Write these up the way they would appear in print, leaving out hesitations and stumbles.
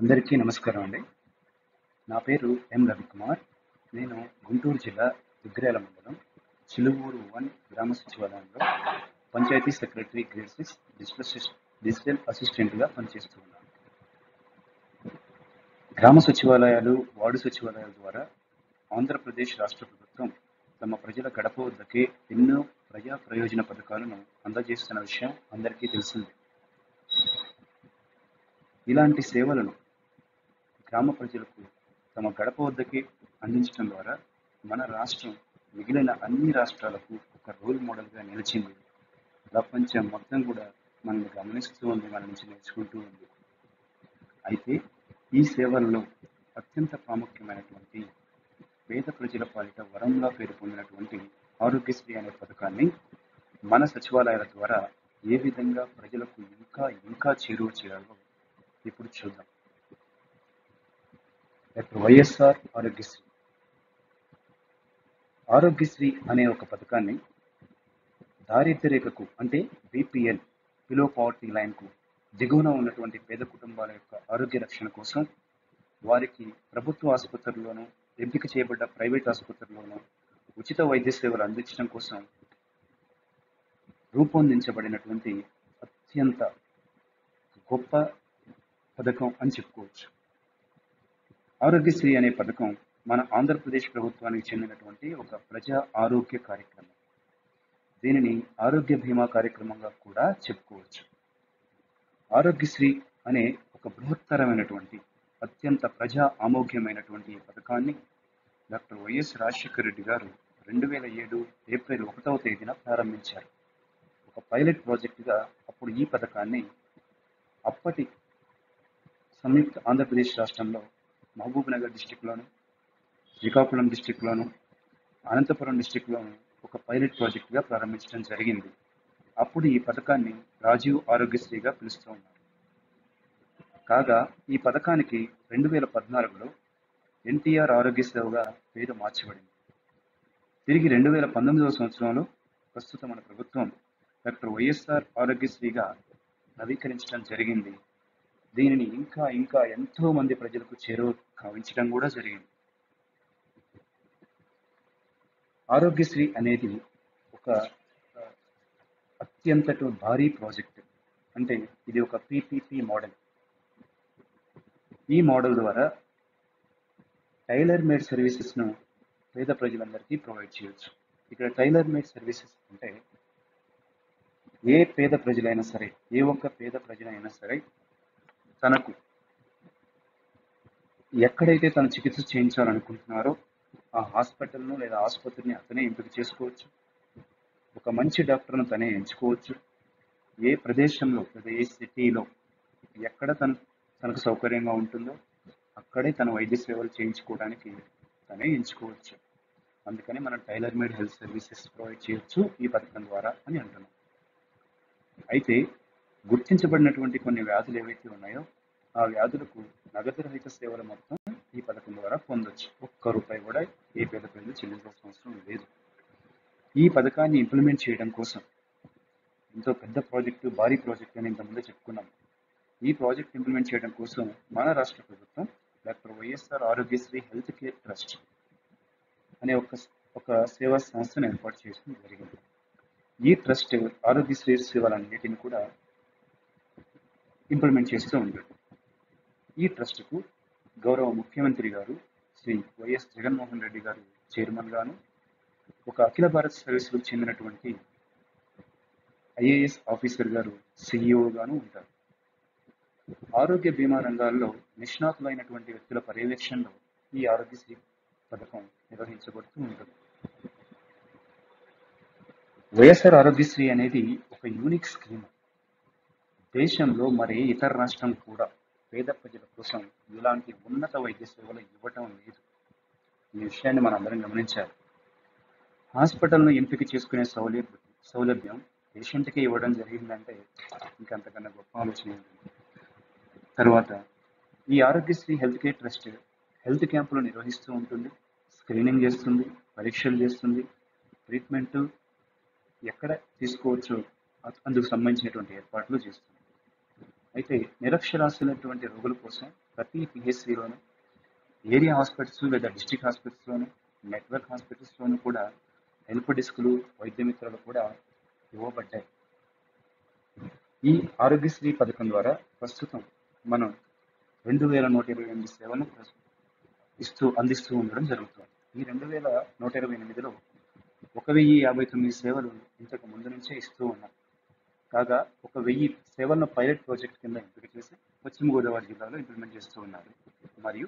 అందరికీ నమస్కారం అండి. నా పేరు ఎం రవికుమార్. నేను గుంటూరు జిల్లా దుగ్గిరాల మండలం చిలువూరు 1 గ్రామ సచివాలయంలో పంచాయతీ సెక్రటరీ గ్రేడ్ 6 డిజిటల్ అసిస్టెంట్గా పనిచేస్తూ ఉన్నాను. గ్రామ సచివాలయాలు, వార్డు సచివాలయాల ద్వారా ఆంధ్రప్రదేశ్ రాష్ట్ర ప్రభుత్వం తమ ప్రజల గడప వద్దకే ఎన్నో ప్రజా ప్రయోజన పథకాలను అందజేస్తున్న విషయం అందరికీ తెలిసిందే. ఇలాంటి సేవలను గ్రామ ప్రజలకు తమ గడప వద్దకే అందించడం ద్వారా మన రాష్ట్రం మిగిలిన అన్ని రాష్ట్రాలకు ఒక రోల్ మోడల్గా నిలిచింది. ప్రపంచం మొత్తం కూడా మనల్ని గమనిస్తూ ఉంది, మన నుంచి నేర్చుకుంటూ ఉంది. అయితే ఈ సేవల్లో అత్యంత ప్రాముఖ్యమైనటువంటి పేద ప్రజల పాలిట వరంలా పేరు పొందినటువంటి ఆరోగ్యశ్రీ అనే పథకాన్ని మన సచివాలయాల ద్వారా ఏ విధంగా ప్రజలకు ఇంకా చేరువ చేయాలో ఇప్పుడు చూద్దాం. Doctor YSR Aarogyasri. ఆరోగ్యశ్రీ అనే ఒక పథకాన్ని దారిద్ర్య రేఖకు అంటే బీపీఎల్, బిలో పవర్టీ లైన్కు దిగువన ఉన్నటువంటి పేద కుటుంబాల యొక్క ఆరోగ్య రక్షణ కోసం వారికి ప్రభుత్వ ఆసుపత్రుల్లోనూ, ఎంపిక చేయబడ్డ ప్రైవేట్ ఆసుపత్రుల్లోనూ ఉచిత వైద్య సేవలు అందించడం కోసం రూపొందించబడినటువంటి అత్యంత గొప్ప పథకం అని చెప్పుకోవచ్చు. ఆరోగ్యశ్రీ అనే పథకం మన ఆంధ్రప్రదేశ్ ప్రభుత్వానికి చెందినటువంటి ఒక ప్రజా ఆరోగ్య కార్యక్రమం. దీనిని ఆరోగ్య బీమా కార్యక్రమంగా కూడా చెప్పుకోవచ్చు. ఆరోగ్యశ్రీ అనే ఒక బృహత్తరమైనటువంటి అత్యంత ప్రజా ఆమోగ్యమైనటువంటి ఈ పథకాన్ని డాక్టర్ వైఎస్ రాజశేఖర రెడ్డి గారు 2007 ఏప్రిల్ 1వ తేదీన ప్రారంభించారు. ఒక పైలట్ ప్రాజెక్టుగా అప్పుడు ఈ పథకాన్ని అప్పటి సంయుక్త ఆంధ్రప్రదేశ్ రాష్ట్రంలో మహబూబ్ నగర్ డిస్టిక్లోను, శ్రీకాకుళం డిస్టిక్లోను, అనంతపురం డిస్టిక్లోను ఒక పైలట్ ప్రాజెక్టుగా ప్రారంభించడం జరిగింది. అప్పుడు ఈ పథకాన్ని రాజీవ్ ఆరోగ్యశ్రీగా పిలుస్తూ ఉన్నారు. కాగా ఈ పథకానికి 2014లో ఎన్టీఆర్ ఆరోగ్య సేవగా పేరు మార్చబడింది. తిరిగి 2019వ సంవత్సరంలో ప్రస్తుత మన ప్రభుత్వం డాక్టర్ వైఎస్ఆర్ ఆరోగ్యశ్రీగా నవీకరించడం జరిగింది. దీనిని ఇంకా ఎంతో మంది ప్రజలకు చేరువ కావించడం కూడా జరిగింది. ఆరోగ్యశ్రీ అనేది ఒక అత్యంత భారీ ప్రాజెక్ట్. అంటే ఇది ఒక పీపీపీ మోడల్. ఈ మోడల్ ద్వారా టైలర్ మేడ్ సర్వీసెస్ను పేద ప్రజలందరికీ ప్రొవైడ్ చేయొచ్చు. ఇక్కడ టైలర్ మేడ్ సర్వీసెస్ అంటే ఏ పేద ప్రజలైనా సరే, ఏ ఒక్క పేద ప్రజలైనా సరే తనకు ఎక్కడైతే తను చికిత్స చేయించాలనుకుంటున్నారో ఆ హాస్పిటల్ను లేదా ఆసుపత్రిని అతనే ఎంపిక చేసుకోవచ్చు. ఒక మంచి డాక్టర్ను తనే ఎంచుకోవచ్చు. ఏ ప్రదేశంలో లేదా ఏ సిటీలో ఎక్కడ తనకు సౌకర్యంగా ఉంటుందో అక్కడే తన వైద్య సేవలు చేయించుకోవడానికి తనే ఎంచుకోవచ్చు. అందుకని మనం tailor made health services provide చేయొచ్చు ఈ పథకం ద్వారా అని అంటున్నాం. అయితే గుర్తించబడినటువంటి కొన్ని వ్యాధులు ఏవైతే ఉన్నాయో ఆ వ్యాధులకు నగదు రహిత సేవలు మొత్తం ఈ పథకం ద్వారా పొందొచ్చు. ₹1 కూడా ఏ పేద ప్రజలు చెల్లించాల్సిన అవసరం లేదు. ఈ పథకాన్ని ఇంప్లిమెంట్ చేయడం కోసం ఎంతో పెద్ద ప్రాజెక్టు, భారీ ప్రాజెక్టు అని ఇంతకుముందే చెప్పుకున్నాం. ఈ ప్రాజెక్ట్ ఇంప్లిమెంట్ చేయడం కోసం మన రాష్ట్ర ప్రభుత్వం doctor YSR Aarogyasri health care trust అనే ఒక సేవా సంస్థను ఏర్పాటు చేయడం జరిగింది. ఈ ట్రస్ట్ ఆరోగ్యశ్రీ సేవలన్నిటిని కూడా ఇంప్లిమెంట్ చేస్తూ ఉంటాడు. ఈ ట్రస్ట్కు గౌరవ ముఖ్యమంత్రి గారు శ్రీ వైఎస్ జగన్మోహన్ రెడ్డి గారు చైర్మన్ గాను, ఒక అఖిల భారత సర్వీసులకు చెందినటువంటి ఐఏఎస్ ఆఫీసర్ గారు సిఇఓ గాను ఉంటారు. ఆరోగ్య బీమా రంగాల్లో నిష్ణాతులైనటువంటి వ్యక్తుల పర్యవేక్షణలో ఈ ఆరోగ్యశ్రీ పథకం నిర్వహించబడుతూ ఉంటుంది. వైఎస్ఆర్ ఆరోగ్యశ్రీ అనేది ఒక యూనిక్ స్కీమ్. దేశంలో మరే ఇతర రాష్ట్రం కూడా పేద ప్రజల కోసం ఇలాంటి ఉన్నత వైద్య సేవలు ఇవ్వటం లేదు. ఈ విషయాన్ని మనం అందరం గమనించాలి. హాస్పిటల్ను ఎంపిక చేసుకునే సౌలభ్యం పేషెంట్కి ఇవ్వడం జరిగిందంటే ఇంకంతకన్నా గొప్ప ఆలోచన ఉంటుంది. తర్వాత ఈ Aarogyasri health care trust health క్యాంపులు నిర్వహిస్తూ ఉంటుంది, స్క్రీనింగ్ చేస్తుంది, పరీక్షలు చేస్తుంది, ట్రీట్మెంట్ ఎక్కడ తీసుకోవచ్చో అందుకు సంబంధించినటువంటి ఏర్పాట్లు చేస్తుంది. అయితే నిరక్షరాస్యులైనటువంటి రోగుల కోసం ప్రతి పిహెచ్సిలోను, ఏరియా హాస్పిటల్స్ లేదా డిస్ట్రిక్ట్ హాస్పిటల్స్లోను, నెట్వర్క్ హాస్పిటల్స్లోను కూడా హెల్ప్ డెస్క్లు, వైద్య మిత్రాలు కూడా ఇవ్వబడ్డాయి. ఈ ఆరోగ్యశ్రీ పథకం ద్వారా ప్రస్తుతం మనం 2128 సేవలను అందిస్తూ ఉండడం జరుగుతుంది. ఈ 2128లో 1059 సేవలు ఇంతకు ముందు నుంచే ఇస్తూ ఉన్నాం. కాగా 1000 సేవలను పైలట్ ప్రాజెక్ట్ కింద ఎంపిక చేసి పశ్చిమ గోదావరి జిల్లాలో ఇంప్లిమెంట్ చేస్తూ ఉన్నారు. మరియు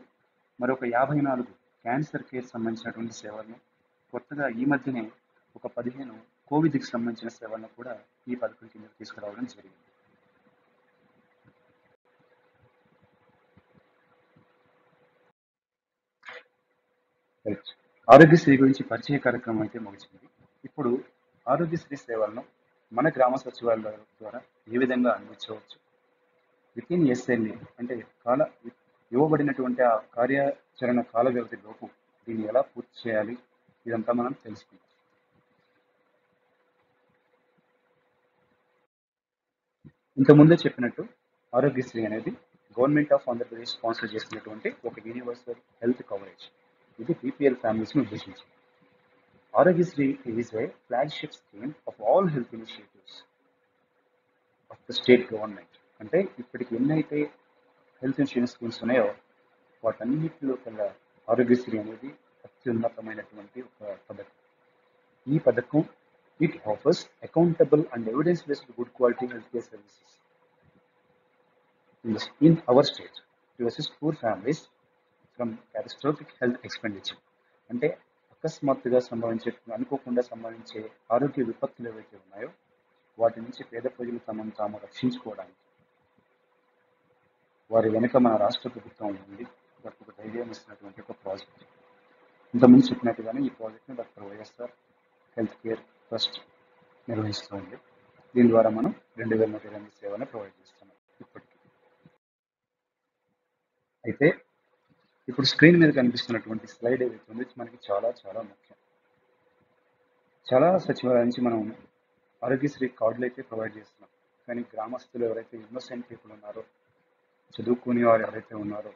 మరొక 54 క్యాన్సర్ కేర్ సంబంధించినటువంటి సేవలను, కొత్తగా ఈ మధ్యనే ఒక 15 కోవిడ్కి సంబంధించిన సేవలను కూడా ఈ పథకం కింద తీసుకురావడం జరిగింది. ఆరోగ్యశ్రీ గురించి పరిచయ కార్యక్రమం అయితే ముగిసింది. ఇప్పుడు ఆరోగ్యశ్రీ సేవలను మన గ్రామ సచివాలయాల ద్వారా ఏ విధంగా అందించవచ్చు, వితిన్ ఎస్ఎల్ఏ అంటే ఇవ్వబడినటువంటి ఆ కార్యాచరణ కాల వ్యవధిలోపు దీన్ని ఎలా పూర్తి చేయాలి, ఇదంతా మనం తెలుసుకుందాం. ఇంతకుముందే చెప్పినట్టు ఆరోగ్యశ్రీ అనేది గవర్నమెంట్ ఆఫ్ ఆంధ్రప్రదేశ్ స్పాన్సర్ చేసినటువంటి ఒక యూనివర్సల్ హెల్త్ కవరేజ్. ఇది బీపీఎల్ ఫ్యామిలీస్ను ఉద్దేశించింది. Aarogyasri is a flagship scheme of all health initiatives of the state government. అంటే ఇప్పటికి ఎన్నైతే హెల్త్ ఇన్సూరెన్స్ స్కీమ్స్ ఉన్నాయో వాటన్నిటిలో కల్లా ఆరోగ్యశ్రీ అనేది అత్యున్నతమైనటువంటి ఒక పథకం. ఈ పథకం it offers accountable and evidence based good quality health care services in our state to assist poor families from catastrophic health expenditure. అంటే అకస్మాత్తుగా అనుకోకుండా సంభవించే ఆరోగ్య విపత్తులు ఏవైతే ఉన్నాయో వాటి నుంచి పేద ప్రజలు తమను తాము రక్షించుకోవడానికి వారి వెనుక మన రాష్ట్ర ప్రభుత్వం ఉంది. వారికి ఒక ధైర్యం ఇస్తున్నటువంటి ఒక ప్రాజెక్ట్. ఇంతకుముందు చెప్పినట్టుగానే ఈ ప్రాజెక్ట్ని doctor YSR health care trust నిర్వహిస్తూ ఉంది. దీని ద్వారా మనం 2128 సేవలను ప్రొవైడ్ చేస్తున్నాం ఇప్పటికీ. అయితే ఇప్పుడు స్క్రీన్ మీద కనిపిస్తున్నటువంటి స్లైడ్ ఏదైతే ఉందో మనకి చాలా చాలా ముఖ్యం. చాలా సచివాలయం నుంచి మనం ఆరోగ్యశ్రీ కార్డులు అయితే ప్రొవైడ్ చేస్తున్నాం. కానీ గ్రామస్తులు ఎవరైతే ఇన్నోసెంట్ పీపుల్ ఉన్నారో, చదువుకునే వారు ఎవరైతే ఉన్నారో,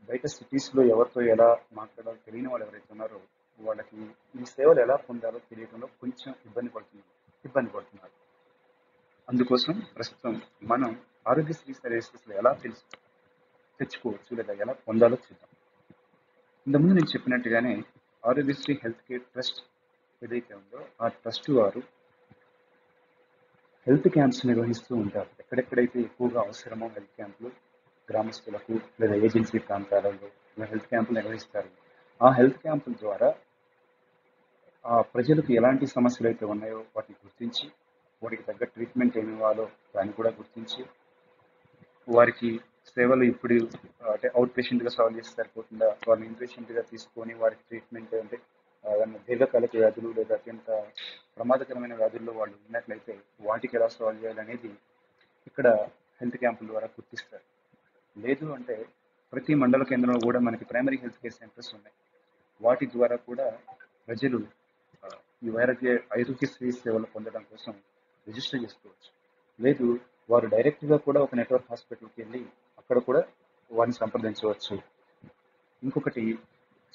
బయట సిటీస్లో ఎవరితో ఎలా మాట్లాడాలో తెలియని వాళ్ళు ఎవరైతే ఉన్నారో వాళ్ళకి ఈ సేవలు ఎలా పొందాలో తెలియకుండా కొంచెం ఇబ్బంది పడుతున్నారు. అందుకోసం ప్రస్తుతం మనం ఆరోగ్యశ్రీ సర్వీసెస్లో ఎలా తెచ్చుకోవచ్చు లేదా ఎలా పొందాలో చూద్దాం. ఇంతకుముందు నేను చెప్పినట్టుగానే ఆరోగ్యశ్రీ హెల్త్ కేర్ ట్రస్ట్ ఏదైతే ఉందో ఆ ట్రస్ట్ వారు హెల్త్ క్యాంప్స్ నిర్వహిస్తూ ఉంటారు. ఎక్కడెక్కడైతే ఎక్కువగా అవసరమో హెల్త్ క్యాంపులు గ్రామస్తులకు లేదా ఏజెన్సీ ప్రాంతాలలో హెల్త్ క్యాంపులు నిర్వహిస్తారు. ఆ హెల్త్ క్యాంపుల ద్వారా ఆ ప్రజలకు ఎలాంటి సమస్యలు అయితే ఉన్నాయో వాటిని గుర్తించి వాటికి తగ్గ ట్రీట్మెంట్ ఏమి ఇవ్వాలో దాన్ని కూడా గుర్తించి వారికి సేవలు ఇప్పుడు అంటే అవుట్ పేషెంట్గా సాల్వ్ చేసి సరిపోతుందా, వారిని ఇన్పేషెంట్గా తీసుకొని వారికి ట్రీట్మెంట్ అంటే దీర్ఘకాలిక వ్యాధులు లేదా అత్యంత ప్రమాదకరమైన వ్యాధుల్లో వాళ్ళు ఉన్నట్లయితే వాటికి ఎలా సాల్వ్ చేయాలనేది ఇక్కడ హెల్త్ క్యాంపుల ద్వారా గుర్తిస్తారు. లేదు అంటే ప్రతి మండల కేంద్రంలో కూడా మనకి ప్రైమరీ హెల్త్ కేర్ సెంటర్స్ ఉన్నాయి. వాటి ద్వారా కూడా ప్రజలు ఈ ఆరోగ్యశ్రీ సేవలు పొందడం కోసం రిజిస్టర్ చేసుకోవచ్చు. లేదు వారు డైరెక్ట్గా కూడా ఒక నెట్వర్క్ హాస్పిటల్కి వెళ్ళి అక్కడ కూడా వారిని సంప్రదించవచ్చు. ఇంకొకటి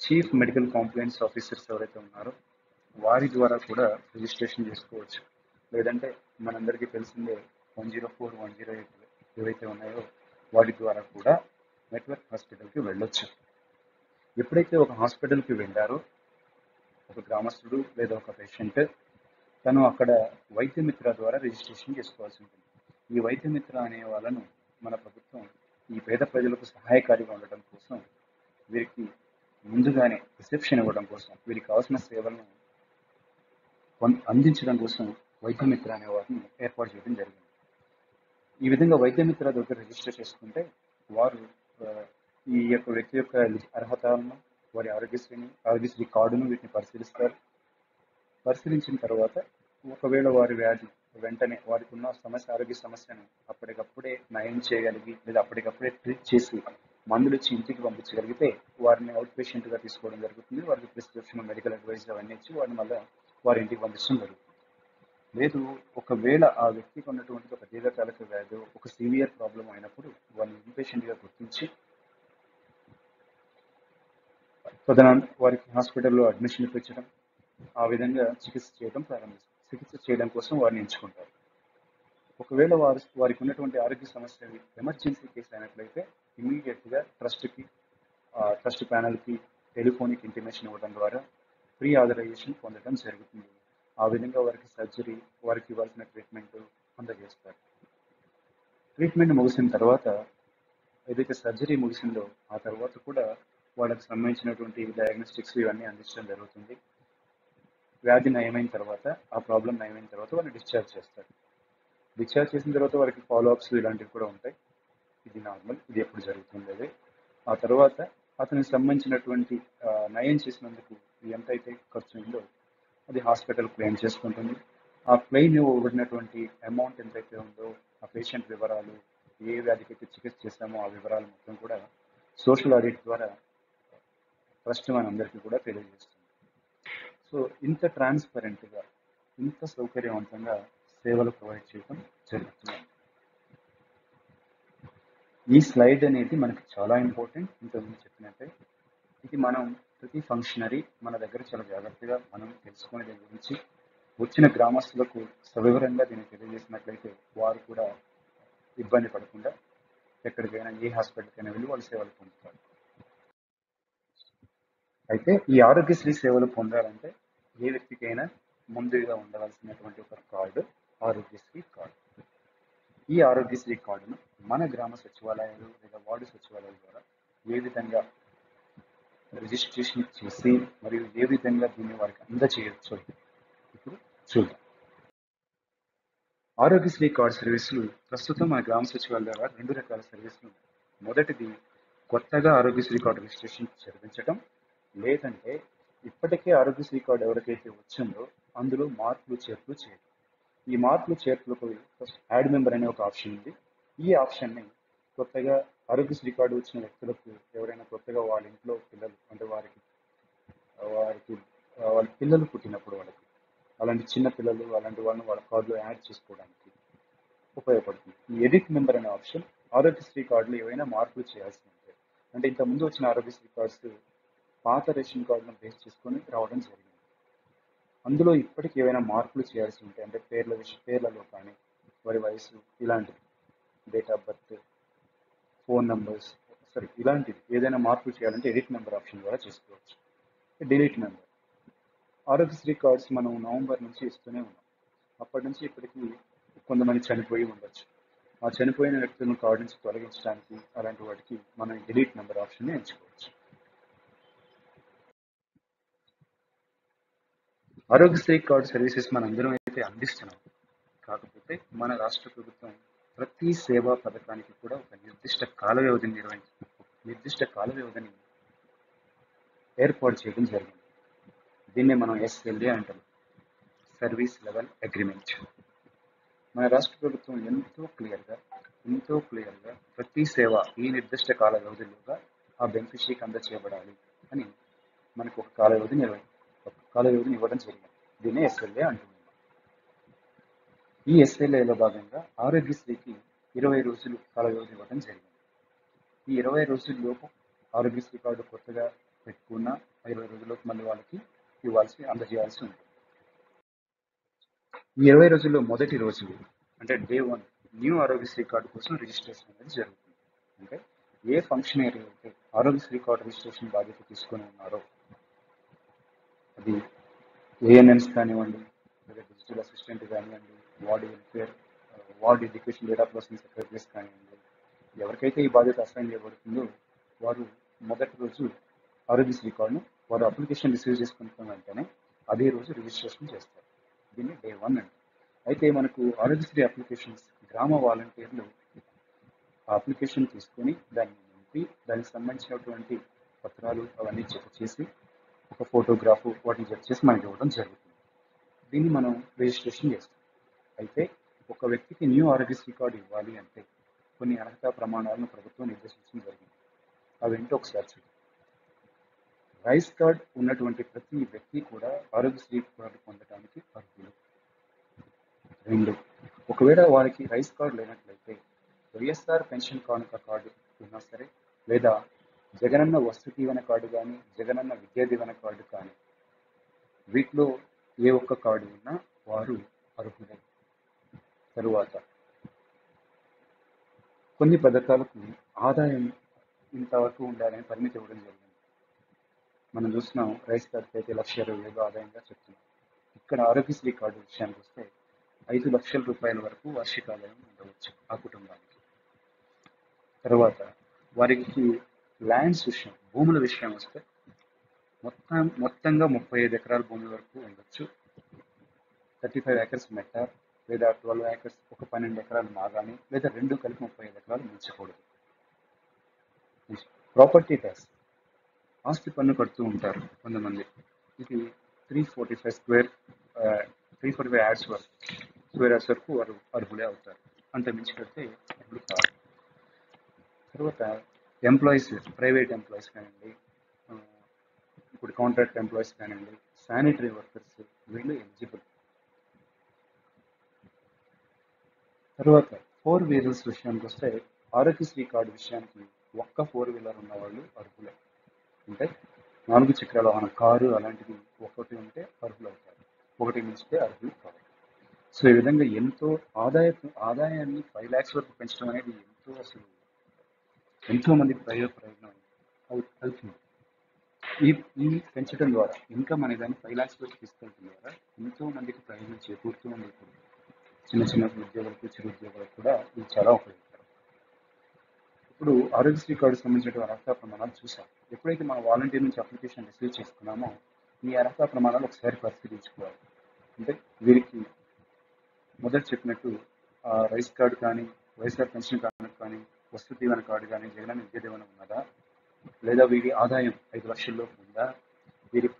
చీఫ్ మెడికల్ కాంప్లైంట్స్ ఆఫీసర్స్ ఎవరైతే ఉన్నారో వారి ద్వారా కూడా రిజిస్ట్రేషన్ చేసుకోవచ్చు. లేదంటే మనందరికీ తెలిసిందే 104, 108 ఏవైతే ఉన్నాయో వాటి ద్వారా కూడా నెట్వర్క్ హాస్పిటల్కి వెళ్ళొచ్చు. ఎప్పుడైతే ఒక హాస్పిటల్కి వెళ్ళారో ఒక గ్రామస్తుడు లేదా ఒక పేషెంట్ తను అక్కడ వైద్య మిత్ర ద్వారా రిజిస్ట్రేషన్ చేసుకోవాల్సి ఉంటుంది. ఈ వైద్య మిత్ర అనే వాళ్ళను మన ప్రభుత్వం ఈ పేద ప్రజలకు సహాయకారిగా ఉండటం కోసం వీరికి ముందుగానే రిసెప్షన్ ఇవ్వడం కోసం వీరికి కావాల్సిన సేవలను అందించడం కోసం వైద్య మిత్ర అనే వారిని ఏర్పాటు చేయడం జరిగింది. ఈ విధంగా వైద్య మిత్ర దగ్గర రిజిస్టర్ చేసుకుంటే వారు ఈ యొక్క వ్యక్తి యొక్క అర్హతలను వారి ఆరోగ్యశ్రీ కార్డును వీటిని పరిశీలిస్తారు. పరిశీలించిన తర్వాత ఒకవేళ వారి వ్యాధి వెంటనే వారికి ఉన్న ఆరోగ్య సమస్యను అప్పటికప్పుడే నయం చేయగలిగి లేదా అప్పటికప్పుడే ట్రీట్ చేసి మందులు ఇచ్చి ఇంటికి పంపించగలిగితే వారిని అవుట్ పేషెంట్గా తీసుకోవడం జరుగుతుంది. వారికి ప్రిస్క్రిప్షన్ మెడికల్ అడ్వైజ్ అవన్నీ ఇచ్చి వారిని మళ్ళీ వారి ఇంటికి పంపించడం జరుగుతుంది. లేదు, ఒకవేళ ఆ వ్యక్తికి ఉన్నటువంటి ఒక దీర్ఘకాలిక వ్యాధి ఒక సీవియర్ ప్రాబ్లం అయినప్పుడు వాళ్ళని ఇన్పేషెంట్గా గుర్తించి వారికి హాస్పిటల్లో అడ్మిషన్ ఇప్పించడం, ఆ విధంగా చికిత్స చేయడం ప్రారంభిస్తారు. చికిత్స చేయడం కోసం వారిని ఎంచుకుంటారు. ఒకవేళ వారికి ఉన్నటువంటి ఆరోగ్య సమస్య ఎమర్జెన్సీ కేసు అయినట్లయితే ఇమీడియట్గా ట్రస్ట్ ప్యానల్కి టెలిఫోనిక్ ఇంటిమేషన్ ఇవ్వడం ద్వారా ప్రీ ఆథరైజేషన్ పొందడం జరుగుతుంది. ఆ విధంగా వారికి సర్జరీ, వారికి ఇవ్వాల్సిన ట్రీట్మెంట్ అందజేస్తారు. ట్రీట్మెంట్ ముగిసిన తర్వాత ఏదైతే సర్జరీ ముగిసిందో ఆ తర్వాత కూడా వాళ్ళకి సంబంధించినటువంటి డయాగ్నోస్టిక్స్ ఇవన్నీ అందించడం జరుగుతుంది. వ్యాధి నయమైన తర్వాత, ఆ ప్రాబ్లం నయమైన తర్వాత వాళ్ళు డిశ్చార్జ్ చేస్తారు. డిశ్చార్జ్ చేసిన తర్వాత వారికి ఫాలోఅప్స్ ఇలాంటివి కూడా ఉంటాయి. ఇది నార్మల్, ఇది ఎప్పుడు జరుగుతుంది అదే. ఆ తర్వాత అతనికి సంబంధించినటువంటి నయం చేసినందుకు ఎంతైతే ఖర్చు ఉందో అది హాస్పిటల్ క్లెయిమ్ చేసుకుంటుంది. ఆ క్లెయిమ్ ఇవ్వబడినటువంటి అమౌంట్ ఎంతైతే ఉందో ఆ పేషెంట్ వివరాలు, ఏ వ్యాధికి అయితే చికిత్స చేశామో ఆ వివరాలు మొత్తం కూడా సోషల్ ఆడిట్ ద్వారా ట్రస్ట్ మనందరికీ కూడా తెలియజేస్తుంది. సో ఇంత ట్రాన్స్పరెంట్గా, ఇంత సౌకర్యవంతంగా సేవలు ప్రొవైడ్ చేయడం జరుగుతుంది. ఈ స్లైడ్ అనేది మనకి చాలా ఇంపార్టెంట్. ఇంతకుముందు చెప్పినట్టే ఇది మనం ప్రతి ఫంక్షనరీ మన దగ్గర చాలా జాగ్రత్తగా మనం తెలుసుకునే దీని గురించి వచ్చిన గ్రామస్తులకు సవివరంగా దీన్ని తెలియజేసినట్లయితే వారు కూడా ఇబ్బంది పడకుండా ఎక్కడికైనా ఏ హాస్పిటల్కైనా వెళ్ళి వాళ్ళు సేవలు పొందుతారు. అయితే ఈ ఆరోగ్యశ్రీ సేవలు పొందాలంటే ఏ వ్యక్తికైనా ముందుగా ఉండవలసినటువంటి ఒక కార్డు ఆరోగ్యశ్రీ కార్డు. ఈ ఆరోగ్యశ్రీ కార్డును మన గ్రామ సచివాలయాలు లేదా వార్డు సచివాలయాల ద్వారా ఏ విధంగా రిజిస్ట్రేషన్ చేసి మరియు ఏ విధంగా దీన్ని వారికి అందచేయవచ్చు ఇప్పుడు చూద్దాం. ఆరోగ్యశ్రీ కార్డు సర్వీసులు ప్రస్తుతం మన గ్రామ సచివాలయాల ద్వారా 2 రకాల సర్వీసులు ఉన్నాయి. మొదటిది కొత్తగా ఆరోగ్యశ్రీ కార్డు రిజిస్ట్రేషన్ జరిపించడం, లేదంటే ఇప్పటికే ఆరోగ్యశ్రీ కార్డు ఎవరికైతే వచ్చిందో అందులో మార్పులు చేర్పులు చేయడం. ఈ మార్పులు చేర్పులకు ఫస్ట్ యాడ్ మెంబర్ అనే ఒక ఆప్షన్ ఉంది. ఈ ఆప్షన్ని కొత్తగా ఆరోగ్యశ్రీ కార్డు వచ్చిన వ్యక్తులకు ఎవరైనా కొత్తగా వాళ్ళ ఇంట్లో పిల్లలు అంటే వారికి వాళ్ళ పిల్లలు పుట్టినప్పుడు వాళ్ళకి అలాంటి చిన్న పిల్లలు అలాంటి వాళ్ళని వాళ్ళ కార్డులో యాడ్ చేసుకోవడానికి ఉపయోగపడుతుంది. ఈ ఎడిట్ మెంబర్ అనే ఆప్షన్ ఆరోగ్యశ్రీ కార్డులో ఏవైనా మార్పులు చేయాల్సి ఉంటాయి. అంటే ఇంతకుముందు వచ్చిన ఆరోగ్యశ్రీ కార్డ్స్ పాత రేషన్ కార్డులను బేస్ చేసుకొని రావడం జరిగింది. అందులో ఇప్పటికి ఏవైనా మార్పులు చేయాల్సి ఉంటాయి అంటే పేర్లలో కానీ వారి వయసు ఇలాంటివి, date of birth, phone numbers ఇలాంటివి ఏదైనా మార్పులు చేయాలంటే ఎడిట్ నెంబర్ ఆప్షన్ ద్వారా చేసుకోవచ్చు. డిలీట్ నెంబర్ ఆరోగ్యశ్రీ కార్డ్స్ మనం నవంబర్ నుంచి ఇస్తూనే ఉన్నాం. అప్పటి నుంచి ఇప్పటికీ కొంతమంది చనిపోయి ఉండొచ్చు. ఆ చనిపోయిన వ్యక్తులను కార్డు నుంచి తొలగించడానికి అలాంటి వాటికి మనం డిలీట్ నెంబర్ ఆప్షన్ని ఎంచుకోవచ్చు. ఆరోగ్యశ్రీ కార్డు సర్వీసెస్ మన అందరం అయితే అందిస్తున్నాం. కాకపోతే మన రాష్ట్ర ప్రభుత్వం ప్రతి సేవా పథకానికి కూడా ఒక నిర్దిష్ట కాల వ్యవధిని ఏర్పాటు చేయడం జరిగింది. దీన్నే మనం SLA అంటాం, సర్వీస్ లెవెల్ అగ్రిమెంట్. మన రాష్ట్ర ప్రభుత్వం ఎంతో క్లియర్గా ప్రతి సేవ ఈ నిర్దిష్ట కాల వ్యవధిలోగా ఆ బెనిఫిషరీకి అందచేయబడాలి అని మనకు ఒక కాల వ్యవధిని ఇవ్వడం జరిగింది. దీన్నే SLA అంటున్నాం. ఈ SLAలో భాగంగా ఆరోగ్యశ్రీకి 20 రోజులు కాల వ్యవధి ఇవ్వడం జరిగింది. ఈ 20 రోజుల్లోపు ఆరోగ్యశ్రీ కార్డు కొత్తగా పెట్టుకున్న 20 రోజుల్లోపు మళ్ళీ వాళ్ళకి అందజేయాల్సి ఉంటుంది. ఈ 20 రోజుల్లో మొదటి రోజు అంటే డే 1 న్యూ ఆరోగ్యశ్రీ కార్డు కోసం రిజిస్ట్రేషన్ అనేది జరుగుతుంది. అంటే ఏ ఫంక్షనరీ అయితే ఆరోగ్యశ్రీ కార్డు రిజిస్ట్రేషన్ బాధ్యత తీసుకొని ఉన్నారో అది ANMs కానివ్వండి, లేదా డిజిటల్ అసిస్టెంట్ కానివ్వండి, ward education data processing secretaries కానివ్వండి, ఎవరికైతే ఈ బాధ్యత అసైన్ చేయబడుతుందో వారు మొదటి రోజు ఆరోగ్యశ్రీ కార్డును వారు అప్లికేషన్ రిసీవ్ చేసుకున్న వెంటనే అదే రోజు రిజిస్ట్రేషన్ చేస్తారు. దీన్ని డే 1 అంటారు. అయితే మనకు ఆరోగ్యశ్రీ అప్లికేషన్స్ గ్రామ వాలంటీర్లు ఆ అప్లికేషన్ తీసుకొని దాన్ని నింపి దానికి సంబంధించినటువంటి పత్రాలు అవన్నీ చెక్ చేసి ఒక ఫోటోగ్రాఫ్ వాటిని చెక్ చేసి మనకి ఇవ్వడం జరుగుతుంది. దీన్ని మనం రిజిస్ట్రేషన్ చేస్తాం. అయితే ఒక వ్యక్తికి న్యూ ఆరోగ్యశ్రీ కార్డు ఇవ్వాలి అంటే కొన్ని అర్హత ప్రమాణాలను ప్రభుత్వం నిర్దేశించడం జరిగింది. అవేంటో ఒకసారి చూద్దాం. రైస్ కార్డ్ ఉన్నటువంటి ప్రతి వ్యక్తి కూడా ఆరోగ్యశ్రీ కార్డు పొందడానికి అర్హులు. 2, ఒకవేళ వారికి రైస్ కార్డు లేనట్లయితే వైఎస్ఆర్ పెన్షన్ కానుక కార్డు ఉన్నా సరే, లేదా జగనన్న వస్తు దీవెన కార్డు కానీ, జగనన్న విద్యా దీవెన కార్డు కానీ, వీటిలో ఏ ఒక్క కార్డు ఉన్నా వారు అర్హులే. తరువాత కొన్ని పథకాలకు ఆదాయం ఇంతవరకు ఉండాలని పరిమితి ఇవ్వడం జరిగింది. మనం చూస్తున్నాం రైస్ కార్డుకి అయితే 1,20,000 ఆదాయంగా చెప్తున్నాం. ఇక్కడ ఆరోగ్యశ్రీ కార్డు విషయానికి వస్తే 5 లక్షల రూపాయల వరకు వార్షిక ఆదాయం ఉండవచ్చు ఆ కుటుంబానికి. తర్వాత వారికి ల్యాండ్స్ విషయం, భూముల విషయం వస్తే మొత్తంగా 35 ఎకరాల భూమి వరకు ఉండొచ్చు. 35 acres మెట్ట, లేదా 12 acres, ఒక 12 ఎకరాలు మాగాని, లేదా 2 కలిపి 35 ఎకరాలు మించకూడదు. ప్రాపర్టీ ట్యాక్స్, ఆస్తి పన్ను కడుతూ ఉంటారు కొంతమంది. ఇది 345 యార్డ్స్ వరకు, స్క్వేర్ యార్డ్స్ వరకు వారు అర్హులే అవుతారు. అంత మించి కడితే అర్హులు కాదు. తర్వాత ఎంప్లాయీస్, ప్రైవేట్ ఎంప్లాయీస్ కానివ్వండి, ఇప్పుడు కాంట్రాక్ట్ ఎంప్లాయీస్ కానివ్వండి, శానిటరీ వర్కర్స్, వీళ్ళు ఎలిజిబుల్. తర్వాత 4 వీలర్స్ విషయానికి వస్తే ఆరోగ్యశ్రీ కార్డు విషయానికి ఒక్క 4 వీలర్ ఉన్న వాళ్ళు అర్హులే. అంటే 4 చక్రాల వాహనం, కారు అలాంటిది ఒకటి ఉంటే అర్హులు అవుతారు, ఒకటి మించితే అర్హులు కాదు. సో ఈ విధంగా ఎంతో ఆదాయాన్ని 5 lakhs వరకు పెంచడం అనేది ఎంతో మందికి ప్రయోజనం అవుతుంది. ఈ పెంచడం ద్వారా, ఇన్కమ్ అనే దాన్ని 5 lakhs వరకు తీసుకెళ్ళడం ద్వారా ఎంతో మందికి ప్రయోజనం చేకూరుతూ ఉంది. ఇప్పుడు చిన్న చిన్న ఉద్యోగులకు, చిరు ఉద్యోగులకు కూడా ఇది చాలా ఉపయోగకరం. ఇప్పుడు ఆరోగ్యశ్రీ కార్డు సంబంధించిన అర్హతా ప్రమాణాలు చూసాం. ఎప్పుడైతే మనం వాలంటీర్ నుంచి అప్లికేషన్ రిసీవ్ చేసుకున్నామో ఈ అర్హతా ప్రమాణాలు ఒకసారి పరిశీలించుకోవాలి. అంటే వీరికి మొదటి చెప్పినట్టు రైస్ కార్డు కానీ, వైఎస్ఆర్ పెన్షన్ కార్డు కానీ, వస్తు దీవెన కార్డు కానీ, జగనన్న విద్యా దీవెన ఉన్నదా, లేదా వీరి ఆదాయం 5 లక్షల్లోపు ఉందా, వీరికి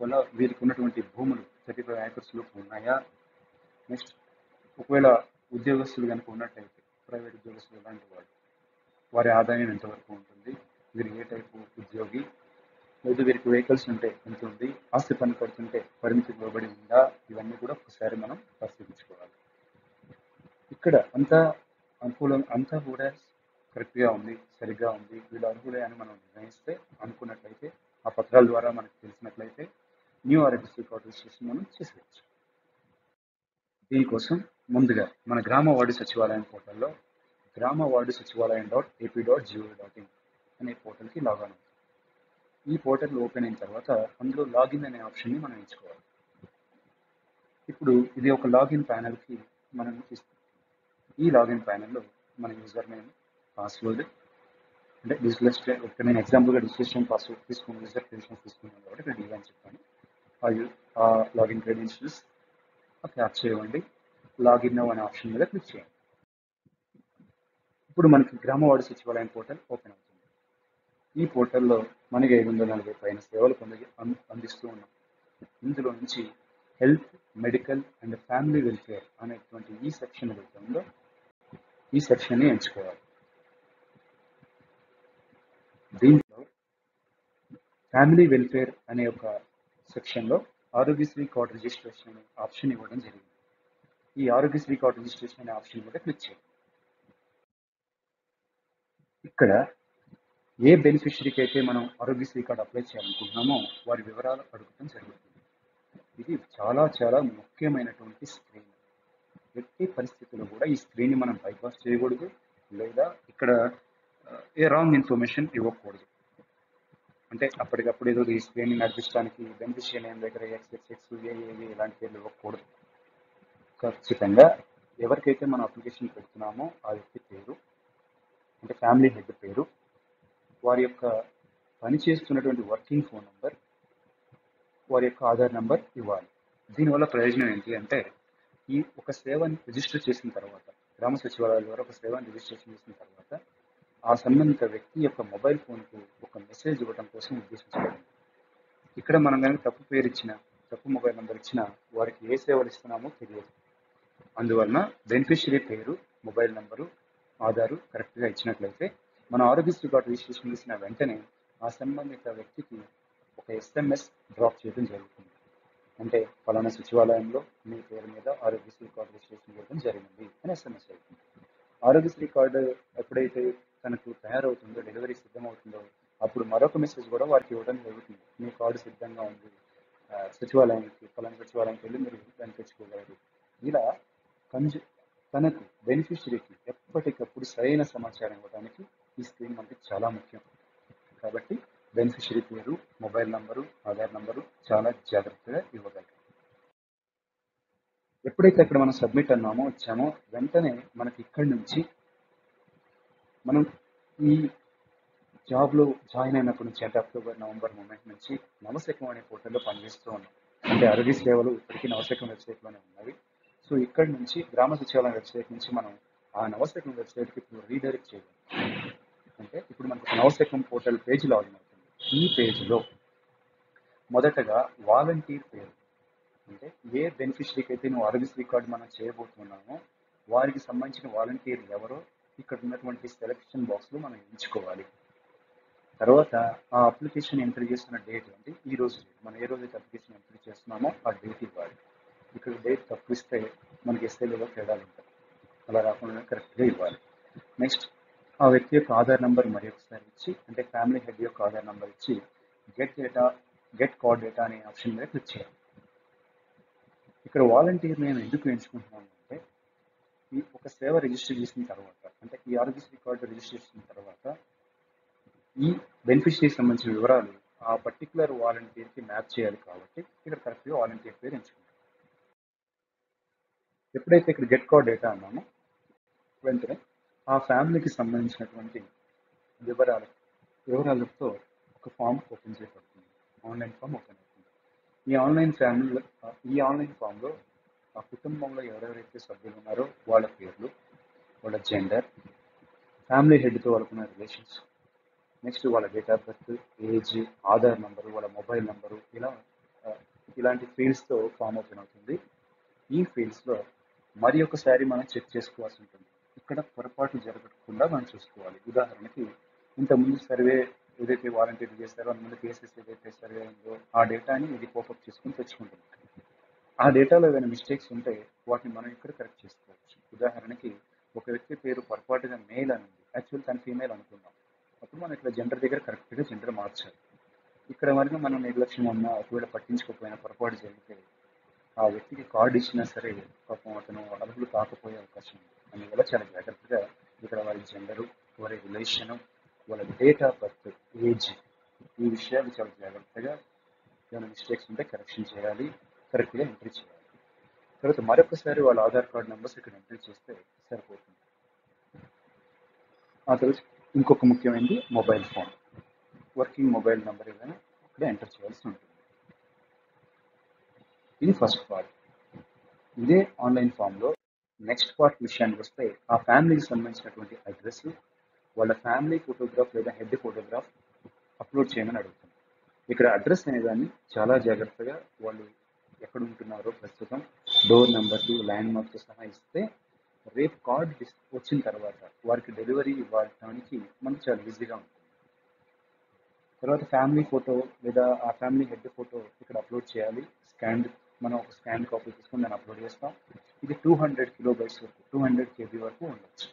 ఉన్నటువంటి భూములు 35 acres లోపు ఉన్నాయా, నెక్స్ట్ ఒకవేళ ఉద్యోగస్తులు కనుక ఉన్నట్లయితే ప్రైవేట్ ఉద్యోగస్తులు లాంటి వారి ఆదాయం ఎంతవరకు ఉంటుంది, వీరు ఏ టైపు ఉద్యోగి, లేదా వీరికి వెహికల్స్ ఉంటే ఎంత ఉంది, ఆస్తి పన్ను కడుతుంటే పరిమితి ఇవ్వబడి ఉందా, ఇవన్నీ కూడా ఒకసారి మనం పరిశీలించుకోవాలి. ఇక్కడ అంతా కూడా కరెక్ట్గా ఉంది, సరిగ్గా ఉంది, వీళ్ళు అర్హులే అని మనం నిర్ణయిస్తే, అనుకున్నట్లయితే, ఆ పత్రాల ద్వారా మనకు తెలిసినట్లయితే న్యూ ఆరోగ్యశ్రీ కార్డు రిజిస్ట్రేషన్ మనం చేసేయచ్చు. దీనికోసం ముందుగా మన గ్రామ వార్డు సచివాలయం పోర్టల్లో gramavardusachivalayam.ap.go.in అనే పోర్టల్కి లాగిన్ అవుతుంది. ఈ పోర్టల్ ఓపెన్ అయిన తర్వాత అందులో లాగిన్ అనే ఆప్షన్ని మనం ఎంచుకోవాలి. ఇప్పుడు ఇది ఒక లాగిన్ ప్యానల్కి మనం ఇస్తాం. ఈ లాగిన్ ప్యానల్లో మన యూజర్ నేమ్, పాస్వర్డ్, అంటే ఇక్కడ నేను ఎగ్జాంపుల్గా రిజిస్ట్రేషన్ పాస్వర్డ్ తీసుకున్నాను, యూజర్ క్రెడెన్షియల్స్ తీసుకున్నాను కాబట్టి ఇక్కడ డిజైన్ చెప్పాను. ఆ లాగిన్ క్రెడెన్షియల్స్ ట్యాప్ చేయండి, లాగిన్ నౌ అనే ఆప్షన్ మీద క్లిక్ చేయండి. ఇప్పుడు మనకి గ్రామ వార్డు సచివాలయం పోర్టల్ ఓపెన్ అవుతుంది. ఈ పోర్టల్లో మనకి 540 పైన సేవలు అందిస్తూ ఉన్నాం. ఇందులో నుంచి health, medical and family welfare అనేటువంటి ఈ సెక్షన్ ఏదైతే ఉందో ఈ సెక్షన్ని ఎంచుకోవాలి. దీంట్లో ఫ్యామిలీ వెల్ఫేర్ అనే ఒక సెక్షన్లో ఆరోగ్యశ్రీ కార్డు రిజిస్ట్రేషన్ అనే ఆప్షన్ ఇవ్వడం జరిగింది. ఈ ఆరోగ్యశ్రీ కార్డు రిజిస్ట్రేషన్ అనే ఆప్షన్ మీద క్లిక్ చేయండి. ఇక్కడ ఏ బెనిఫిషరీకి అయితే మనం ఆరోగ్యశ్రీ కార్డు అప్లై చేయాలనుకుంటున్నామో వారి వివరాలు అడగడం జరుగుతుంది. ఇది చాలా చాలా ముఖ్యమైనటువంటి స్క్రీన్. ఎట్టి పరిస్థితుల్లో కూడా ఈ స్క్రీన్ని మనం బైపాస్ చేయకూడదు, లేదా ఇక్కడ ఏ రాంగ్ ఇన్ఫర్మేషన్ ఇవ్వకూడదు. అంటే అప్పటికప్పుడు ఏదో ఈ స్క్రీన్ని నడిపించడానికి బెనిఫిషియరీ నేమ్ దగ్గర XXX ఏఏవి ఇలాంటి పేర్లు ఇవ్వకూడదు. ఖచ్చితంగా ఎవరికైతే మనం అప్లికేషన్ పెడుతున్నామో ఆ వ్యక్తి పేరు, అంటే ఫ్యామిలీ హెడ్ పేరు, వారి యొక్క పనిచేస్తున్నటువంటి వర్కింగ్ ఫోన్ నెంబర్, వారి యొక్క ఆధార్ నెంబర్ ఇవ్వాలి. దీనివల్ల ప్రయోజనం ఏంటి అంటే ఈ ఒక సేవని రిజిస్టర్ చేసిన తర్వాత, గ్రామ సచివాలయాల ద్వారా ఒక సేవని రిజిస్ట్రేషన్ చేసిన తర్వాత ఆ సంబంధిత వ్యక్తి యొక్క మొబైల్ ఫోన్కు ఒక మెసేజ్ ఇవ్వడం కోసం ఉద్దేశించబడింది. ఇక్కడ మనం కనుక తప్పు పేరు ఇచ్చినా, తప్పు మొబైల్ నెంబర్ ఇచ్చినా వారికి ఏ సేవలు ఇస్తున్నామో తెలియదు. అందువలన బెనిఫిషరీ పేరు, మొబైల్ నెంబరు, ఆధారు కరెక్ట్గా ఇచ్చినట్లయితే మన ఆరోగ్యశ్రీ కార్డు రిజిస్ట్రేషన్ చేసిన వెంటనే ఆ సంబంధిత వ్యక్తికి ఒక SMS డ్రాప్ చేయడం జరుగుతుంది. అంటే ఫలానా సచివాలయంలో మీ పేరు మీద ఆరోగ్యశ్రీ కార్డు రిజిస్ట్రేషన్ చేయడం జరిగింది అని ఎస్ఎంఎస్ అవుతుంది. ఆరోగ్యశ్రీ కార్డు ఎప్పుడైతే తనకు తయారవుతుందో, డెలివరీ సిద్ధమవుతుందో, అప్పుడు మరొక మెసేజ్ కూడా వారికి ఇవ్వడం జరుగుతుంది. మీ కార్డు సిద్ధంగా ఉంది, ఫలానా సచివాలయానికి వెళ్ళి మీరు దాన్ని తెచ్చుకోగలరు. ఇలా తనకు బెనిఫిషరీకి ఎప్పటికప్పుడు సరైన సమాచారం ఇవ్వడానికి ఈ స్కీమ్ మనకి చాలా ముఖ్యం. కాబట్టి బెనిఫిషరీ పేరు, మొబైల్ నంబరు, ఆధార్ నంబరు చాలా జాగ్రత్తగా ఇవ్వగలరు. ఎప్పుడైతే అక్కడ మనం సబ్మిట్ అన్నామో వచ్చామో వెంటనే మనకి ఇక్కడి నుంచి మనం ఈ జాబ్లో జాయిన్ అయినప్పటి నుంచి అంటే అక్టోబర్ నవంబర్ మూమెంట్ నుంచి నవశకం అనే పోర్టల్లో పనిచేస్తూ ఉన్నాం. అంటే ఆరోగ్య సేవలు ఇప్పటికీ నవశకం వెబ్సైట్లోనే ఉన్నవి. సో ఇక్కడి నుంచి గ్రామ సచివాలయం వెబ్సైట్ నుంచి మనం ఆ నవశకం వెబ్సైట్కి ఇప్పుడు రీడైరెక్ట్ చేయాలి. అంటే ఇప్పుడు మనకు నవశకం పోర్టల్ పేజ్ లాగిన్ అవుతుంది. ఈ పేజ్లో మొదటగా వాలంటీర్ పేరు, అంటే ఏ బెనిఫిషరీకి అయితే నువ్వు ఆరోగ్యశ్రీ కార్డు మనం చేయబోతున్నామో వారికి సంబంధించిన వాలంటీర్ ఎవరో ఇక్కడ ఉన్నటువంటి సెలెక్షన్ బాక్స్లో మనం ఎంచుకోవాలి. తర్వాత ఆ అప్లికేషన్ ఎంట్రీ చేస్తున్న డేట్, అంటే ఈ రోజు మనం ఏ రోజైతే అప్లికేషన్ ఎంట్రీ చేస్తున్నామో ఆ డేట్ ఇవ్వాలి. ఇక్కడ డేట్ తప్పిస్తే మనకి ఎస్ఏలో తేడాలు ఉంటాయి, అలా రాకుండా కరెక్ట్గా ఇవ్వాలి. నెక్స్ట్ ఆ వ్యక్తి యొక్క ఆధార్ నెంబర్ మరి ఒకసారి ఇచ్చి, అంటే ఫ్యామిలీ హెడ్ యొక్క ఆధార్ నెంబర్ ఇచ్చి గెట్ కార్డ్ డేటా అనే ఆప్షన్ మీద క్లిక్ చేయాలి. ఇక్కడ వాలంటీర్ నేను ఎందుకు ఎంచుకుంటున్నాను అంటే, ఈ ఒక సేవ రిజిస్టర్ చేసిన తర్వాత, అంటే ఈ ఆరోగ్యశ్రీ కార్డు రిజిస్టర్ చేసిన తర్వాత ఈ బెనిఫిషరీకి సంబంధించిన వివరాలు ఆ పర్టికులర్ వాలంటీర్కి మ్యాప్ చేయాలి. కాబట్టి ఇక్కడ కరెక్ట్గా వాలంటీర్ పేరు ఎంచుకుంటాం. ఎప్పుడైతే ఇక్కడ గెట్ కార్డ్ డేటా అన్నామో వెంటనే ఆ ఫ్యామిలీకి సంబంధించినటువంటి వివరాలతో ఒక ఫామ్ ఓపెన్ చేయబడుతుంది, ఆన్లైన్ ఫామ్ ఓపెన్ అవుతుంది. ఈ ఆన్లైన్ ఫామ్లో ఆ కుటుంబంలో ఎవరెవరైతే సభ్యులు ఉన్నారో వాళ్ళ పేర్లు, వాళ్ళ జెండర్, ఫ్యామిలీ హెడ్తో వాళ్ళకున్న రిలేషన్స్, నెక్స్ట్ వాళ్ళ date of birth, age, Aadhaar number, వాళ్ళ మొబైల్ నంబరు, ఇలాంటి ఫీల్డ్స్తో ఫామ్ ఓపెన్ అవుతుంది. ఈ ఫీల్డ్స్లో మరి ఒకసారి మనం చెక్ చేసుకోవాల్సి ఉంటుంది. ఇక్కడ పొరపాటు జరగకుండా మనం చూసుకోవాలి. ఉదాహరణకి ఇంతకుముందు సర్వే ఏదైతే వాలంటీర్ చేస్తారో అందులో కేసెస్ ఏదైతే సర్వే ఉందో ఆ డేటాని ఇది పోపప్ చేసుకుని తెచ్చుకుంటుంది. ఆ డేటాలో ఏదైనా మిస్టేక్స్ ఉంటే వాటిని మనం ఇక్కడ కరెక్ట్ చేసుకోవచ్చు. ఉదాహరణకి ఒక వ్యక్తి పేరు పొరపాటుగా మేల్ అని ఉంది, యాక్చువల్ తన ఫీమేల్ అనుకుందాం. అప్పుడు మనం ఇక్కడ జెండర్ దగ్గర కరెక్ట్గా జెండర్ మార్చాలి. ఇక్కడ వరకు మనం నిర్లక్ష్యం ఉన్నా, ఒకవేళ పట్టించుకోకపోయినా పొరపాటు జరిగితే ఆ వ్యక్తికి కార్డు ఇచ్చినా సరే పాపం అతను అర్హులు కాకపోయే అవకాశం ఉంది. అందువల్ల చాలా జాగ్రత్తగా ఇక్కడ వారి జెండరు, వారి రిలేషను, వాళ్ళ డేట్ ఆఫ్ బర్త్, ఏజ్, ఈ విషయాలు చాలా జాగ్రత్తగా ఏమైనా మిస్టేక్స్ ఉంటే కరెక్షన్ చేయాలి, కరెక్ట్గా ఎంట్రీ చేయాలి. తర్వాత మరొకసారి వాళ్ళ ఆధార్ కార్డు నెంబర్స్ ఇక్కడ ఎంట్రీ చేస్తే సరిపోతుంది. ఆ తర్వాత ఇంకొక ముఖ్యమైనది mobile phone, working mobile number ఏదైనా ఇక్కడ ఎంటర్ చేయాల్సి ఉంటుంది. ఇది ఫస్ట్ పార్ట్. ఇదే ఆన్లైన్ ఫామ్లో నెక్స్ట్ పార్ట్ విషయానికి వస్తే ఆ ఫ్యామిలీకి సంబంధించినటువంటి అడ్రస్, వాళ్ళ ఫ్యామిలీ ఫోటోగ్రాఫ్ లేదా హెడ్ ఫోటోగ్రాఫ్ అప్లోడ్ చేయమని అడుగుతుంది. ఇక్కడ అడ్రస్ అనేదాన్ని చాలా జాగ్రత్తగా వాళ్ళు ఎక్కడ ఉంటున్నారో ప్రస్తుతం డోర్ నెంబర్లు, ల్యాండ్ మార్క్తో సహా ఇస్తే రేపు కార్డ్ వచ్చిన తర్వాత వారికి డెలివరీ ఇవ్వడానికి మనకు చాలా ఈజీగా ఉంటుంది. తర్వాత ఫ్యామిలీ ఫోటో లేదా ఆ ఫ్యామిలీ హెడ్ ఫోటో ఇక్కడ అప్లోడ్ చేయాలి. మనం ఒక స్కాన్ కాపీ తీసుకొని దాన్ని అప్లోడ్ చేస్తాం. ఇది 200 KB వరకు, 200 KB వరకు ఉండొచ్చు.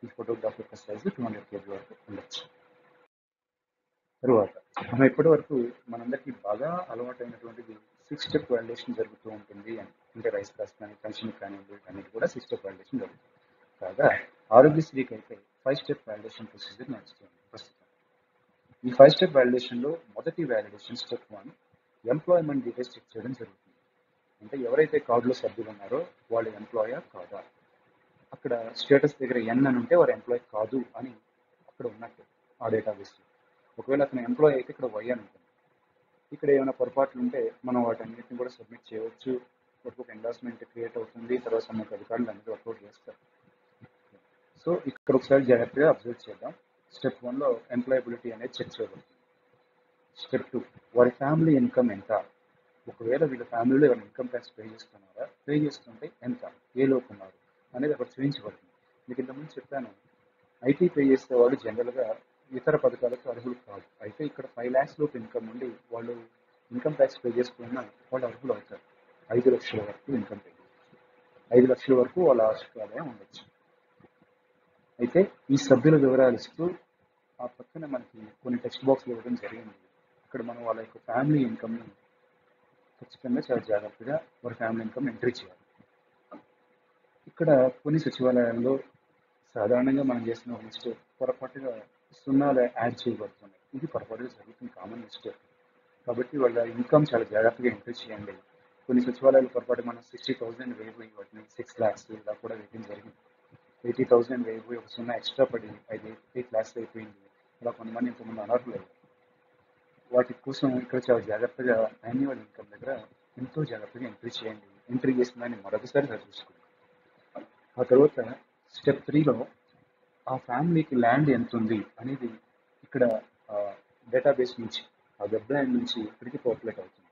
ఈ ఫోటోగ్రాఫ్ యొక్క సైజు 200 KB వరకు ఉండొచ్చు. తరువాత మనం ఇప్పటి వరకు మనందరికీ బాగా అలవాటైనటువంటిది 6 స్టెప్ వాలిడేషన్ జరుగుతూ ఉంటుంది అని, అంటే రైస్ కాస్ట్ కానీ పెన్షన్ కానివ్వండి అన్నిటి కూడా 6 స్టెప్ వాలిడేషన్ జరుగుతుంది. కాగా ఆరోగ్యశ్రీకి అయితే 5 స్టెప్ వాలిడేషన్ ప్రొసీజర్ నడుస్తుంది ప్రస్తుతం. ఈ 5 స్టెప్ వాలిడేషన్లో మొదటి validation step 1 employment details check చేయడం జరుగుతుంది. అంటే ఎవరైతే కార్డులో సభ్యులు ఉన్నారో వాళ్ళు ఎంప్లాయర్ కాదా, అక్కడ స్టేటస్ దగ్గర ఎన్ అని ఉంటే వారు ఎంప్లాయ్ కాదు అని అక్కడ ఉన్నట్టు ఆ డేటాబేస్లో. ఒకవేళ అతను ఎంప్లాయ్ అయితే ఇక్కడ వై అని ఉంటుంది. ఇక్కడ ఏమైనా పొరపాట్లు ఉంటే మనం వాటన్నిటిని కూడా సబ్మిట్ చేయవచ్చు. ఒక ఎండార్స్మెంట్ క్రియేట్ అవుతుంది, తర్వాత మనకు అధికారులు అందరూ అప్లోడ్ చేస్తారు. సో ఇక్కడ ఒకసారి జాగ్రత్తగా అబ్జర్వ్ చేద్దాం. స్టెప్ 1లో ఎంప్లాయబిలిటీ అనేది చెక్ చేయబడుతుంది. స్టెప్ 2 వారి ఫ్యామిలీ ఇన్కమ్ ఎంత, ఒకవేళ వీళ్ళ ఫ్యామిలీలో ఎవరైనా ఇన్కమ్ ట్యాక్స్ పే చేస్తున్నారా, పే చేస్తుంటే ఎంత, ఏ లోపు ఉన్నారు అనేది అక్కడ చూపించబడుతుంది. మీకు ఇంతకుముందు చెప్పాను, ఐటీ పే చేసేవాళ్ళు జనరల్గా ఇతర పథకాలకు అర్హులు కాదు. అయితే ఇక్కడ 5 lakhs లోపు ఇన్కమ్ ఉండి వాళ్ళు ఇన్కమ్ ట్యాక్స్ పే చేసుకున్న వాళ్ళు అర్హులు అవుతారు. 5 లక్షల వరకు ఇన్కమ్ పే చేయొచ్చు. 5 లక్షల వరకు వాళ్ళ వార్షిక ఆదాయం ఉండొచ్చు. అయితే ఈ సభ్యుల వివరాలు ఇస్తూ ఆ పక్కన మనకి కొన్ని టెక్స్ట్ బాక్స్లు ఇవ్వడం జరిగింది. ఇక్కడ మనం వాళ్ళ యొక్క ఫ్యామిలీ ఇన్కమ్ని ఖచ్చితంగా చాలా జాగ్రత్తగా వారి ఫ్యామిలీ ఇన్కమ్ ఎంట్రీ చేయాలి. ఇక్కడ కొన్ని సచివాలయాల్లో సాధారణంగా మనం చేసిన ఒక మిస్టేక్, పొరపాటుగా సున్నాలు యాడ్ చేయబడుతున్నాయి. ఇది పొరపాటుగా జరుగుతుంది, కామన్ మిస్టేక్. కాబట్టి వాళ్ళ ఇన్కమ్ చాలా జాగ్రత్తగా ఎంట్రీ చేయండి. కొన్ని సచివాలయాలు పొరపాటు మనం 60,000 వేయబోయి వాటిని 6 lakhs ఇలా కూడా వేయడం జరిగింది. 80,000 వేయబోయి ఒక సున్నా ఎక్స్ట్రా పడి 8 lakhs అయిపోయింది. ఇలా కొంతమంది ఇంతకుముందు అనర్హులయ్యారు. వాటి కోసం ఇక్కడ చాలా జాగ్రత్తగా యాన్యువల్ ఇన్కమ్ దగ్గర ఎంతో జాగ్రత్తగా ఎంట్రీ చేయండి. ఎంట్రీ చేసిన దాన్ని మరొకసారి సరిచూసుకోండి. ఆ తర్వాత స్టెప్ 3లో ఆ ఫ్యామిలీకి ల్యాండ్ ఎంత ఉంది అనేది ఇక్కడ డేటాబేస్ నుంచి, ఆ వెబ్ ల్యాండ్ నుంచి ఇక్కడికి పాపులేట్ అవుతుంది.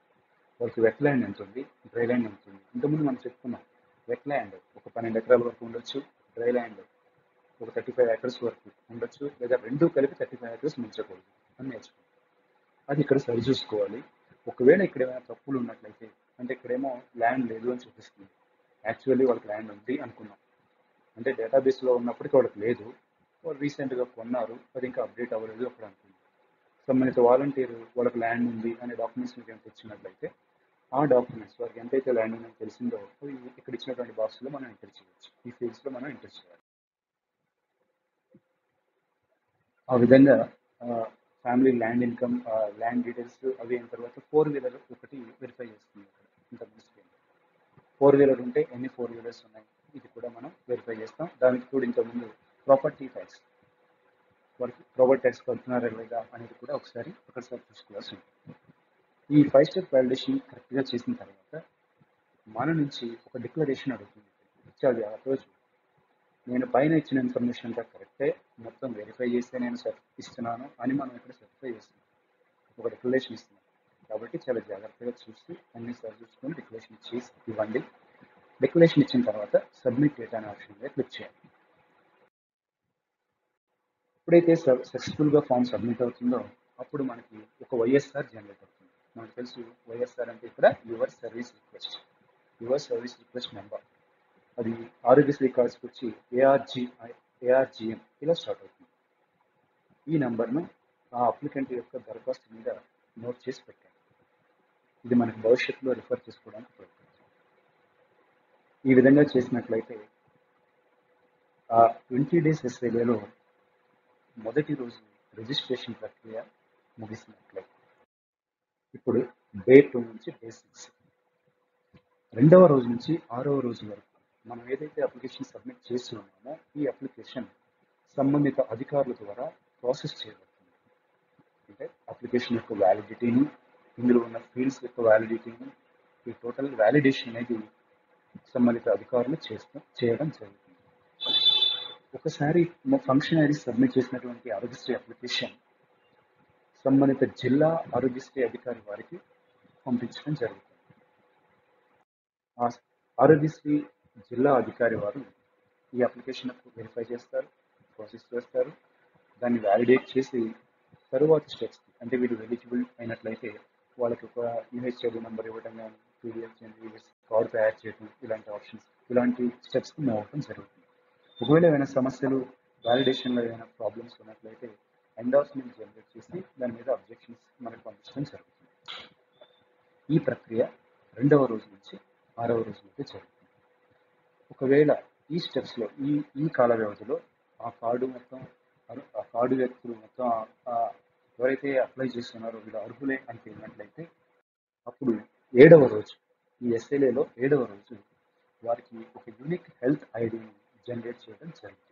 వాళ్ళకి వెట్ ల్యాండ్ ఎంత ఉంది, డ్రై ల్యాండ్ ఎంత ఉంది. ఇంతకుముందు మనం చెప్పుకున్నాం, వెట్ ల్యాండ్ ఒక 12 ఎకరాల వరకు ఉండొచ్చు, డ్రై ల్యాండ్ ఒక 35 acres వరకు ఉండొచ్చు, లేదా రెండు కలిపి 35 acres మించకూడదు అని నేర్చుకుంటాం. అది ఇక్కడ సరి చూసుకోవాలి. ఒకవేళ ఇక్కడ ఏమైనా తప్పులు ఉన్నట్లయితే, అంటే ఇక్కడేమో ల్యాండ్ లేదు అని చూపిస్తుంది, యాక్చువల్లీ వాళ్ళకి ల్యాండ్ ఉంది అనుకున్నాం, అంటే డేటాబేస్లో ఉన్నప్పటికీ వాళ్ళకి లేదు, వాళ్ళు రీసెంట్గా కొన్నారు, అది ఇంకా అప్డేట్ అవ్వలేదు అప్పుడు అనుకుంది. సంబంధిత వాలంటీర్ వాళ్ళకి ల్యాండ్ ఉంది అనే డాక్యుమెంట్స్ మీకు ఎంత ఇచ్చినట్లయితే ఆ డాక్యుమెంట్స్ వారికి ఎంతైతే ల్యాండ్ ఉందని తెలిసిందో అవి ఇక్కడ ఇచ్చినటువంటి బాక్స్లో మనం ఎంటర్ చేయవచ్చు, ఈ ఫీల్డ్స్లో మనం ఎంటర్ చేయాలి. ఆ విధంగా family land income, land details అవి అయిన తర్వాత 4-wheeler ఒకటి వెరిఫై చేస్తుంది. ఇంత తీసుకెళ్ళి 4-wheeler ఉంటే ఎన్ని 4-wheelers ఉన్నాయి ఇది కూడా మనం వెరిఫై చేస్తాం. దానికి కూడా ఇంతకుముందు ప్రాపర్టీ ట్యాక్స్, వారికి ప్రాపర్టీ ట్యాక్స్ కడుతున్నారా లేదా అనేది కూడా ఒకసారి చూసుకోవాల్సి ఉంటుంది. ఈ 5-step వ్యాలిడేషన్ కరెక్ట్గా చేసిన తర్వాత మన నుంచి ఒక డిక్లరేషన్ అడుగుతుంది. చాలా రోజు నేను పైన ఇచ్చిన ఇన్ఫర్మేషన్ అంతా కరెక్టే, మొత్తం వెరిఫై చేస్తే నేను ఇస్తున్నాను అని మనం ఇక్కడ సర్టిఫై చేస్తున్నాం, ఒక డిక్లరేషన్ ఇస్తున్నాం. కాబట్టి చాలా జాగ్రత్తగా చూసి అన్ని సరి చూసుకొని డిక్లరేషన్ చేసి ఇవ్వండి. డిక్లరేషన్ ఇచ్చిన తర్వాత సబ్మిట్ డేటా అనే ఆప్షన్ మీద క్లిక్ చేయాలి. ఎప్పుడైతే సక్సెస్ఫుల్గా ఫామ్ సబ్మిట్ అవుతుందో అప్పుడు మనకి ఒక వైఎస్ఆర్ జనరేట్ అవుతుంది. మనకు తెలుసు వైఎస్ఆర్ అంటే ఇక్కడ యువర్ సర్వీస్ రిక్వెస్ట్ నెంబర్. అది ఆరోగ్యశ్రీ కార్డ్స్కి వచ్చి ఏఆర్జిఎం ఇలా స్టార్ట్ అవుతుంది. ఈ నెంబర్ను ఆ అప్లికెంట్ యొక్క దరఖాస్తు మీద నోట్ చేసి పెట్టండి. ఇది మనకి భవిష్యత్తులో రిఫర్ చేసుకోవడానికి ఉపయోగపడుతుంది. ఈ విధంగా చేసినట్లయితే ఆ 20 days SLAలో మొదటి రోజు రిజిస్ట్రేషన్ ప్రక్రియ ముగిసినట్లయితే. ఇప్పుడు డే 2 నుంచి డే 6, రెండవ రోజు నుంచి 6వ రోజు వరకు మనం ఏదైతే అప్లికేషన్ సబ్మిట్ చేసి ఉన్నామో ఈ అప్లికేషన్ సంబంధిత అధికారుల ద్వారా ప్రాసెస్ చేయబడుతుంది. అంటే అప్లికేషన్ యొక్క వ్యాలిడిటీని, ఇందులో ఉన్న ఫీల్డ్స్ యొక్క వ్యాలిడిటీని, ఈ టోటల్ వ్యాలిడేషన్ అనేది సంబంధిత అధికారులు చేయడం జరుగుతుంది. ఒకసారి ఫంక్షనరీ సబ్మిట్ చేసినటువంటి ఆరోగ్యశ్రీ అప్లికేషన్ సంబంధిత జిల్లా ఆరోగ్యశ్రీ అధికారి వారికి పంపించడం జరుగుతుంది. ఆ ఆరోగ్యశ్రీ జిల్లా అధికారి వారు ఈ అప్లికేషన్ వెరిఫై చేస్తారు, ప్రాసెస్ చేస్తారు, దాన్ని వ్యాలిడేట్ చేసి తరువాత స్టెప్స్, అంటే వీళ్ళు ఎలిజిబుల్ అయినట్లయితే వాళ్ళకి ఒక యూహెచ్ఐడి నెంబర్ ఇవ్వడం కానీ, పీడిఎఫ్ కార్డు తయారు చేయడం, ఇలాంటి ఆప్షన్స్, ఇలాంటి స్టెప్స్కి మూవ్ అవ్వడం జరుగుతుంది. ఒకవేళ ఏమైనా సమస్యలు, వ్యాలిడేషన్లో ఏమైనా ప్రాబ్లమ్స్ ఉన్నట్లయితే ఎండార్స్మెంట్ జనరేట్ చేసి దాని మీద అబ్జెక్షన్స్ మనకు పంపించడం జరుగుతుంది. ఈ ప్రక్రియ 2వ రోజు నుంచి 6వ రోజు మధ్య జరుగుతుంది. ఒకవేళ ఈ స్టెప్స్లో ఈ కాల వ్యవధిలో ఆ కార్డు వ్యక్తులు మొత్తం ఎవరైతే అప్లై చేస్తున్నారో వీళ్ళు అర్హులే అని తేలినట్లయితే అప్పుడు 7వ రోజు, ఈ SLAలో 7వ రోజు వారికి ఒక యూనిక్ హెల్త్ ఐడిని జనరేట్ చేయడం జరుగుతుంది.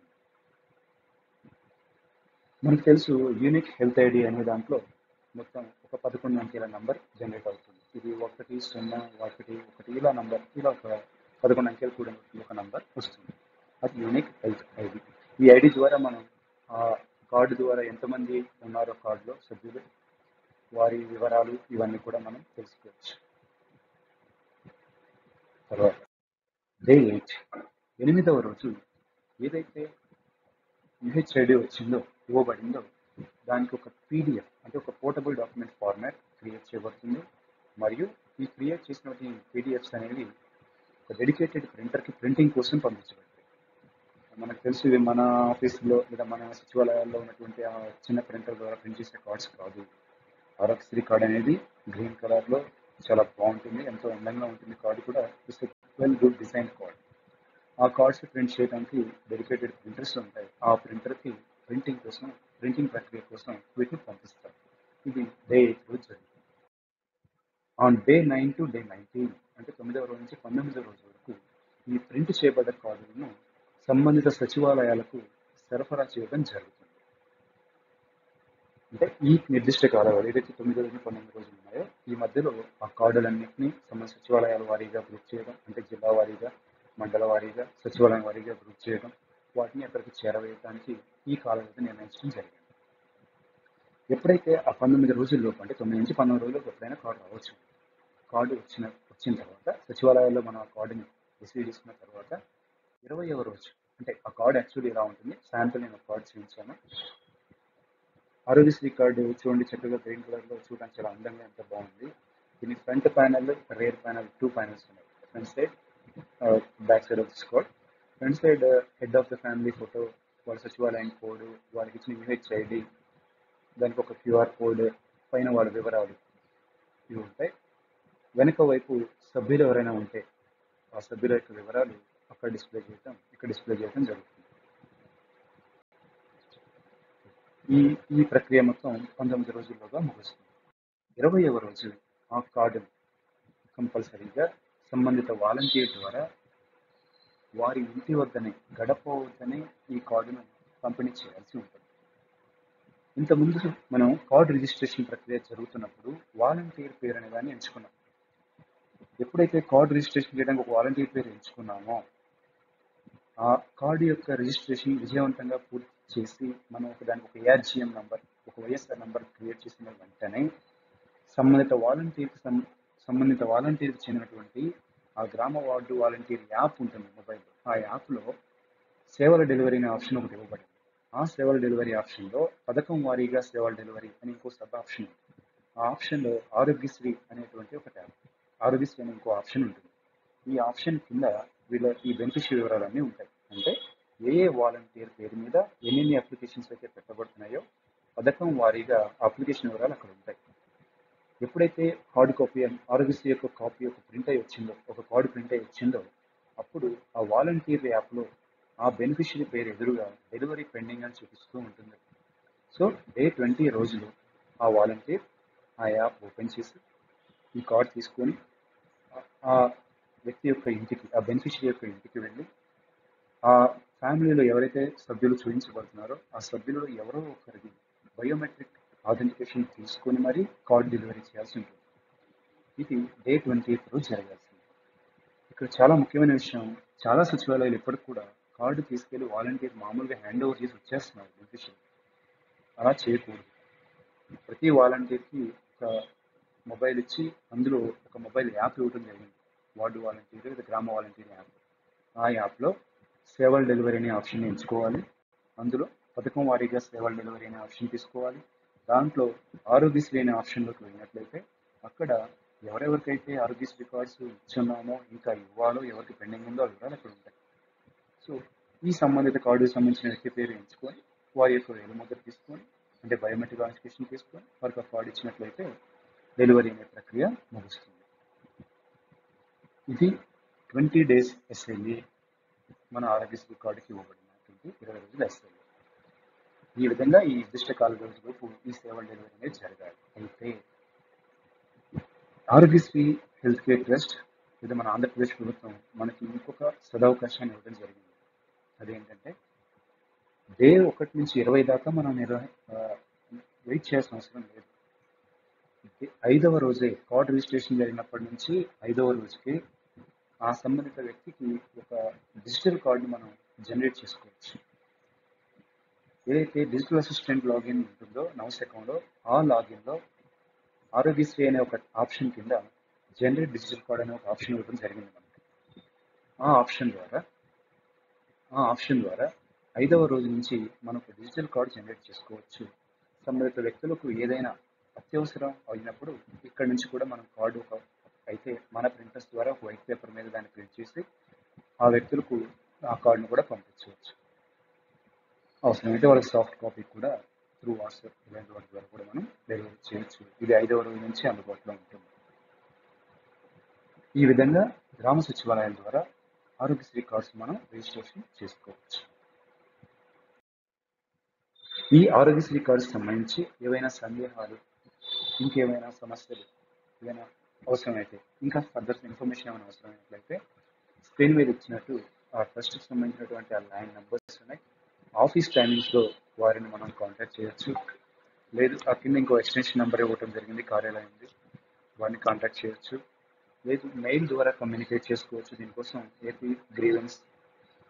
మనకు తెలుసు యూనిక్ హెల్త్ ఐడి అనే దాంట్లో మొత్తం ఒక 11 అంకెల నంబర్ జనరేట్ అవుతుంది. ఇది 10111 ఇలా నంబర్, ఇలా ఒక 11 అంకెలు కూడా ఒక నంబర్ వస్తుంది. అది యూనిక్ హెల్త్ ఐడి. ఈ ఐడి ద్వారా మనం ఆ కార్డు ద్వారా ఎంతమంది ఉన్నారో కార్డులో సభ్యులు, వారి వివరాలు ఇవన్నీ కూడా మనం తెలుసుకోవచ్చు. తర్వాత డే 8, 8వ రోజు ఏదైతే యూహెచ్ఐడి ఇవ్వబడిందో దానికి ఒక PDF, అంటే ఒక పోర్టబుల్ డాక్యుమెంట్ ఫార్మాట్ క్రియేట్ చేయబడుతుంది. అనేవి ఒక డెడికేటెడ్ ప్రింటర్కి ప్రింటింగ్ కోసం పంపించబడతాయి. మనకు తెలుసు ఇవి మన ఆఫీసులో లేదా మన సచివాలయాల్లో ఉన్నటువంటి ఆ చిన్న ప్రింటర్ ద్వారా ప్రింట్ చేసే కార్డ్స్ కాదు. ఆరోగ్యశ్రీ కార్డ్ అనేది గ్రీన్ కలర్లో చాలా బాగుంటుంది, ఎంతో అందంగా ఉంటుంది. కార్డు కూడా it's well good design card. ఆ కార్డ్స్ ప్రింట్ చేయడానికి డెడికేటెడ్ ప్రింటర్స్ ఉంటాయి. ఆ ప్రింటర్కి ప్రింటింగ్ ప్రక్రియ కోసం వీటిని పంపిస్తారు. ఇది డే 8 రోజు జరుగుతుంది. ఆన్ డే 9 టు డే 19 అంటే 9వ రోజు నుంచి 19వ రోజు వరకు ఈ ప్రింట్ చేయబడ్డ కార్డులను సంబంధిత సచివాలయాలకు సరఫరా చేయడం జరుగుతుంది. అంటే ఈ నిర్దిష్ట కాలాలు ఏదైతే 9 రోజులు 19 రోజులు ఉన్నాయో ఈ మధ్యలో ఆ కార్డులన్నింటినీ సంబంధిత సచివాలయాల వారీగా గ్రూప్ చేయడం, అంటే జిల్లా వారీగా, మండల వారీగా, సచివాలయం వారీగా గ్రూప్ చేయడం, వాటిని అక్కడికి చేరవేయడానికి ఈ కాల వ్యవధి నిర్ణయించడం జరిగింది. ఎప్పుడైతే ఆ 19 రోజుల్లోపు అంటే 9 నుంచి 19 రోజుల్లోపు ఎప్పుడైనా కార్డు రావచ్చు. కార్డు వచ్చిన తర్వాత సచివాలయాల్లో మనం ఆ కార్డుని రిసీవ్ చేసుకున్న తర్వాత 20వ రోజు అంటే ఆ కార్డు యాక్చువల్లీ ఎలా ఉంటుంది, శాంపుల్ నేను కార్డు చూపించాను. ఆరోగ్యశ్రీ కార్డు చూడండి, చక్కగా గ్రీన్ కలర్లో చూడడానికి చాలా అందంగా ఎంత బాగుంది. దీని front panel, rear panel 2 panels ఉన్నాయి. Front side, back side of this card. Front side head of the family photo, వాళ్ళ సచివాలయం కోడ్, వాళ్ళకి ఇచ్చిన యూహెచ్ఐడి, దానికి ఒక క్యూఆర్ కోడ్, పైన వాళ్ళ వివరాలు ఇవి ఉంటాయి. వెనుక వైపు సభ్యులు ఎవరైనా ఉంటే ఆ సభ్యుల యొక్క వివరాలు అక్కడ ఇక్కడ డిస్ప్లే చేయడం జరుగుతుంది. ఈ ప్రక్రియ మొత్తం 19 రోజుల్లోగా ముగుస్తుంది. 20వ రోజు ఆ కార్డును కంపల్సరీగా సంబంధిత వాలంటీర్ ద్వారా వారి ఇంటి వద్దనే, గడప వద్దనే ఈ కార్డును పంపిణీ చేయాల్సి ఉంటుంది. ఇంతకుముందు మనం కార్డు రిజిస్ట్రేషన్ ప్రక్రియ జరుగుతున్నప్పుడు వాలంటీర్ పేరు అనే దాన్ని ఎంచుకున్నాం. ఎప్పుడైతే కార్డు రిజిస్ట్రేషన్ చేయడానికి ఒక వాలంటీర్ పేరు ఎంచుకున్నామో ఆ కార్డు యొక్క రిజిస్ట్రేషన్ విజయవంతంగా పూర్తి చేసి మనం దానికి ఒక ఏఆర్జిఎం నంబర్, ఒక వైఎస్ఆర్ నంబర్ క్రియేట్ చేసిన వెంటనే సంబంధిత వాలంటీర్కి చెందినటువంటి ఆ గ్రామ వార్డు వాలంటీర్ యాప్ ఉంటుంది మొబైల్లో. ఆ యాప్లో సేవల డెలివరీ అనే ఆప్షన్ ఒకటి ఇవ్వబడింది. ఆ సేవల డెలివరీ ఆప్షన్లో పథకం వారీగా సేవల డెలివరీ అని ఇంకో సబ్ ఆప్షన్ ఉంది. ఆ ఆప్షన్లో ఆరోగ్యశ్రీ అనేటువంటి ఒక ట్యాబ్, ఆరోగ్యశ్రీ అనే ఇంకో ఆప్షన్ ఉంటుంది. ఈ ఆప్షన్ కింద ఈ బెనిఫిషియరీ వివరాలన్నీ ఉంటాయి. అంటే ఏ వాలంటీర్ పేరు మీద ఎన్ని అప్లికేషన్స్ అయితే పెట్టబడుతున్నాయో పథకం వారీగా అప్లికేషన్ వివరాలు అక్కడ ఉంటాయి. ఎప్పుడైతే హార్డ్ కాపీ ఆరోగ్యశ్రీ యొక్క కాపీ ఒక ప్రింట్ అయి వచ్చిందో, ఒక కార్డు ప్రింట్ అయి వచ్చిందో, అప్పుడు ఆ వాలంటీర్ యాప్లో ఆ బెనిఫిషియరీ పేరు ఎదురుగా డెలివరీ పెండింగ్ అని చూపిస్తూ ఉంటుంది. సో డే 20 రోజులు ఆ వాలంటీర్ ఆ యాప్ ఓపెన్ చేసి ఈ కార్డు తీసుకొని ఆ వ్యక్తి యొక్క ఇంటికి, ఆ బెనిఫిషియరీ యొక్క ఇంటికి వెళ్ళి ఆ ఫ్యామిలీలో ఎవరైతే సభ్యులు చూపించబడుతున్నారో ఆ సభ్యులలో ఎవరో ఒకరికి బయోమెట్రిక్ ఆథెంటికేషన్ తీసుకొని మరీ కార్డు డెలివరీ చేయాల్సి ఉంటుంది. ఇది డే 20 రోజు జరగాల్సింది. ఇక్కడ చాలా ముఖ్యమైన విషయం, చాలా సచివాలయాలు ఇప్పటికి కూడా కార్డు తీసుకెళ్లి వాలంటీర్ మామూలుగా హ్యాండ్ ఓవర్ చేసి వచ్చేస్తున్నారు బెనిఫిషియరీ. అలా చేయకూడదు. ప్రతి వాలంటీర్కి ఒక మొబైల్ ఇచ్చి అందులో ఒక మొబైల్ యాప్ ఇవ్వడం జరిగింది. వార్డు వాలంటీర్ లేదా గ్రామ వాలంటీర్ యాప్. ఆ యాప్లో సేవల డెలివరీ అనే ఆప్షన్ ఎంచుకోవాలి. అందులో పథకం వారీగా సేవల డెలివరీ అనే ఆప్షన్ తీసుకోవాలి. దాంట్లో ఆరోగ్యశ్రీ అనే ఆప్షన్లోకి వెళ్ళినట్లయితే అక్కడ ఎవరెవరికైతే ఆరోగ్యశ్రీ కార్డ్స్ ఇచ్చున్నామో, ఇంకా ఇవ్వాలో, ఎవరికి పెండింగ్ ఉందో ఆ వివరాలు అక్కడ ఉంటాయి. సో ఈ సంబంధిత కార్డుకు సంబంధించిన వ్యక్తి పేరు ఎంచుకొని వారి యొక్క వేలుముద్ర తీసుకొని, అంటే బయోమెట్రిక్ ఆథెంటికేషన్ తీసుకొని వారికి ఆ కార్డు ఇచ్చినట్లయితే డెలివరీ అనే ప్రక్రియ ముగుస్తుంది. ఇది 20 days ఎస్ఎల్ఏ మన ఆరోగ్యశ్రీ కార్డుకి ఇవ్వబడినటువంటి 20 రోజుల ఎస్ఎల్ఏ. ఈ విధంగా ఈ నిర్దిష్ట కాల రోజులోపు ఈ సేవల డెలివరీ అనేది జరగాలి. అయితే ఆరోగ్యశ్రీ హెల్త్ కేర్ ట్రస్ట్ లేదా మన ఆంధ్రప్రదేశ్ ప్రభుత్వం మనకి ఇంకొక సదవకాశాన్ని ఇవ్వడం జరిగింది. అదేంటంటే డే 1 నుంచి 20 దాకా మనం వెయిట్ చేయాల్సిన అవసరం లేదు. 5వ రోజే కార్డు రిజిస్ట్రేషన్ జరిగినప్పటి నుంచి 5వ రోజుకి ఆ సంబంధిత వ్యక్తికి ఒక డిజిటల్ కార్డుని మనం జనరేట్ చేసుకోవచ్చు. ఏదైతే డిజిటల్ అసిస్టెంట్ లాగిన్ ఉంటుందో నౌస్ అకౌంట్లో, ఆ లాగిన్లో ఆరోగ్యశ్రీ అనే ఒక ఆప్షన్ కింద జనరేట్ డిజిటల్ కార్డ్ అనే ఒక ఆప్షన్ ఇవ్వడం జరిగింది మనకి. ఆ ఆప్షన్ ద్వారా 5వ రోజు నుంచి మనకు డిజిటల్ కార్డు జనరేట్ చేసుకోవచ్చు. సంబంధిత వ్యక్తులకు ఏదైనా అత్యవసరం అయినప్పుడు ఇక్కడి నుంచి కూడా మనం కార్డు ఒక అయితే మన ప్రింటర్స్ ద్వారా వైట్ పేపర్ మీద దాన్ని ప్రింట్ చేసి ఆ వ్యక్తులకు ఆ కార్డును కూడా పంపించవచ్చు. అవసరమైతే వాళ్ళకి సాఫ్ట్ కాపీ కూడా త్రూ వాట్సాప్ ఇలాంటి వాటి ద్వారా కూడా మనం డెలివరీ చేయొచ్చు. ఇది 5వ రోజు నుంచి అందుబాటులో ఉంటుంది. ఈ విధంగా గ్రామ సచివాలయాల ద్వారా ఆరోగ్యశ్రీ కార్డ్స్ మనం రిజిస్ట్రేషన్ చేసుకోవచ్చు. ఈ ఆరోగ్యశ్రీ కార్డ్స్ సంబంధించి ఏవైనా సందేహాలు, ఇంకేమైనా సమస్యలు ఏమైనా అవసరమైతే, ఇంకా ఫర్దర్ ఇన్ఫర్మేషన్ ఏమైనా అవసరమైనట్లయితే స్క్రీన్ మీద ఇచ్చినట్టు ఆ ట్రస్ట్కి సంబంధించినటువంటి ఆ ల్యాండ్ నెంబర్స్ ఉన్నాయి. ఆఫీస్ టైమింగ్స్లో వారిని మనం కాంటాక్ట్ చేయొచ్చు. లేదు ఆ కింద ఇంకో ఎక్స్టెన్షన్ నెంబర్ ఇవ్వటం జరిగింది కార్యాలయంది, వారిని కాంటాక్ట్ చేయొచ్చు. లేదు మెయిల్ ద్వారా కమ్యూనికేట్ చేసుకోవచ్చు. దీనికోసం ఏపీ గ్రీవెన్స్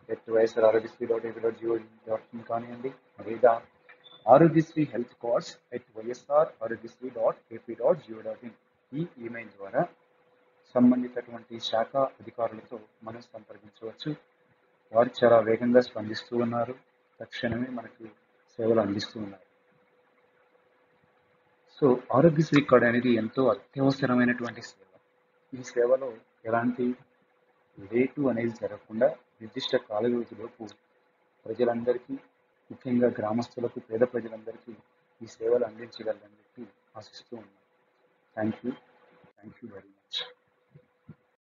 @ysr.arogyaశ్రీ.ac.in కానివ్వండి, లేదా ఆరోగ్యశ్రీ హెల్త్ కార్డ్స్ @ysr.arogyaశ్రీ.ap.go.in ఈ ఈమెయిల్ ద్వారా సంబంధితటువంటి శాఖ అధికారులతో మనం సంప్రదించవచ్చు. వారు చాలా వేగంగా స్పందిస్తూ ఉన్నారు, తక్షణమే మనకు సేవలు అందిస్తూ ఉన్నారు. సో ఆరోగ్యశ్రీ కార్డ్ అనేది ఎంతో అత్యవసరమైనటువంటి సేవ. ఈ సేవలో ఎలాంటి లేటు అనేది జరగకుండా నిర్దిష్ట కాల వ్యవధిలోపు ప్రజలందరికీ, ముఖ్యంగా గ్రామస్తులకు, పేద ప్రజలందరికీ ఈ సేవలు అందించగలరని చెప్పి ఆశిస్తూ ఉన్నాను. Thank you very much.